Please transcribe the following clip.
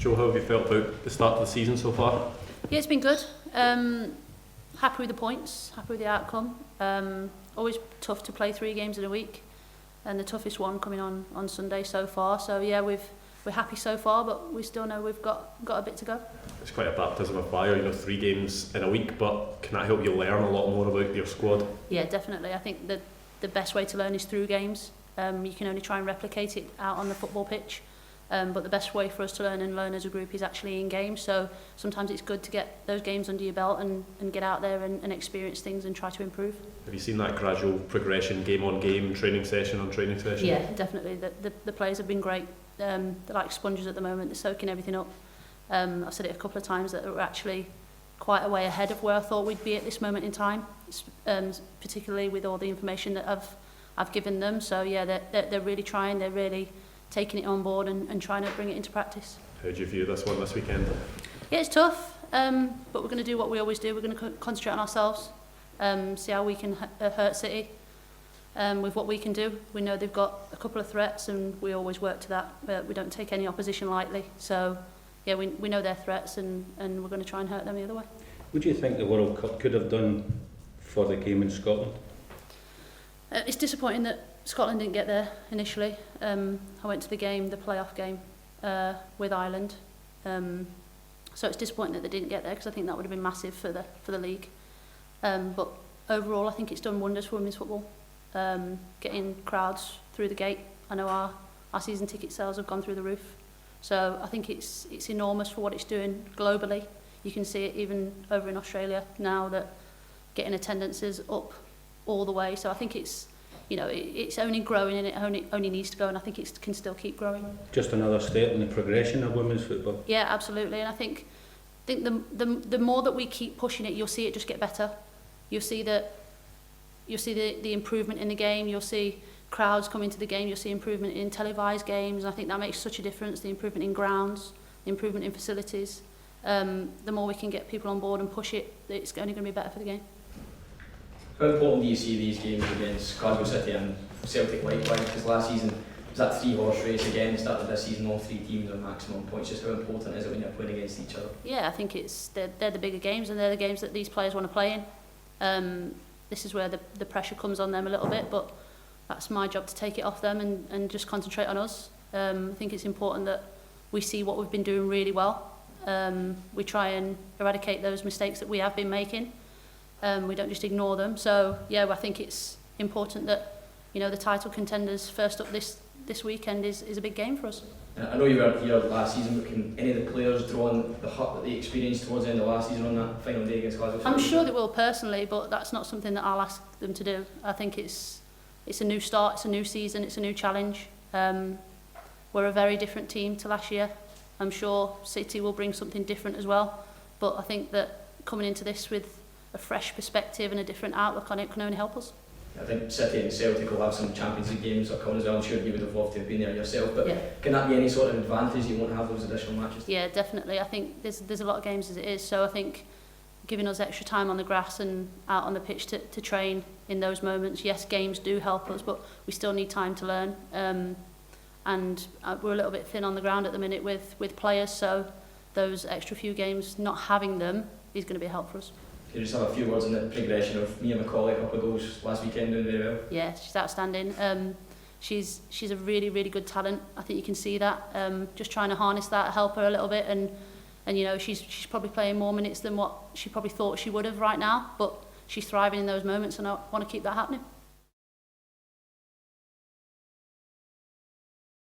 Joe, how have you felt about the start of the season so far? Yeah, it's been good. Happy with the points, happy with the outcome. Always tough to play 3 games in a week, and the toughest one coming on Sunday so far. So yeah, we're happy so far, but we still know we've got a bit to go. It's quite a baptism of fire, 3 games in a week, but can that help you learn a lot more about your squad? Yeah, definitely. I think that the best way to learn is through games. You can only try and replicate it out on the football pitch. But the best way for us to learn as a group is actually in games. So sometimes it's good to get those games under your belt and get out there and experience things and try to improve. Have you seen that gradual progression, game on game, training session on training session? Yeah, definitely. The players have been great. They're like sponges at the moment. They're soaking everything up. I've said it a couple of times that we're actually quite a way ahead of where I thought we'd be at this moment in time, particularly with all the information that I've given them. So yeah, they're really trying. They're really taking it on board and trying to bring it into practice. How do you view this one this weekend? Yeah, it's tough, but we're going to do what we always do. We're going to concentrate on ourselves, see how we can hurt City with what we can do. We know they've got a couple of threats and we always work to that, but we don't take any opposition lightly. So yeah, we know their threats and we're going to try and hurt them the other way. What do you think the World Cup could have done for the game in Scotland? It's disappointing that Scotland didn't get there initially. I went to the playoff game with Ireland. So it's disappointing that they didn't get there because I think that would have been massive for the league. But overall, I think it's done wonders for women's football. Getting crowds through the gate. I know our season ticket sales have gone through the roof. So I think it's enormous for what it's doing globally. You can see it even over in Australia now that getting attendance is up all the way. So I think it's only growing and it only needs to go, and I think it can still keep growing. Just another step in the progression of women's football. Yeah, absolutely, and I think the more that we keep pushing it, you'll see it just get better. You'll see the improvement in the game. You'll see crowds come into the game. You'll see improvement in televised games, and I think that makes such a difference. The improvement in grounds, the improvement in facilities. The more we can get people on board and push it, it's only going to be better for the game. How important do you see these games against Glasgow City and Celtic likewise? Because last season was that 3-horse race again. Started this season, all 3 teams on maximum points. Just how important is it when you're playing against each other? Yeah, I think they're the bigger games and they're the games that these players want to play in. This is where the pressure comes on them a little bit, but that's my job to take it off them and just concentrate on us. I think it's important that we see what we've been doing really well. We try and eradicate those mistakes that we have been making. We don't just ignore them. So yeah, I think it's important that the title contenders first up this weekend is a big game for us. I know you weren't here last season, but can any of the players draw on the hurt that they experienced towards the end of last season on that final day against Glasgow City? I'm sure they will personally, but that's not something that I'll ask them to do. I think it's a new start, it's a new season, it's a new challenge. We're a very different team to last year. I'm sure City will bring something different as well, but I think that coming into this with a fresh perspective and a different outlook on it can only help us. I think City and Celtic will have some Champions League games that come as well. I'm sure you would have loved to have been there yourself, but yeah. Can that be any sort of advantage? You won't have those additional matches? Yeah, definitely. I think there's a lot of games as it is, so I think giving us extra time on the grass and out on the pitch to train in those moments, yes, games do help us, but we still need time to learn. And we're a little bit thin on the ground at the minute with players, so those extra few games, not having them, is going to be a help for us. Can you just have a few words on the progression of Mia McCauley, a couple of goals last weekend, doing very well? Yeah, she's outstanding. She's a really, really good talent. I think you can see that. Just trying to harness that, help her a little bit, and she's probably playing more minutes than what she probably thought she would have right now, but she's thriving in those moments, and I want to keep that happening.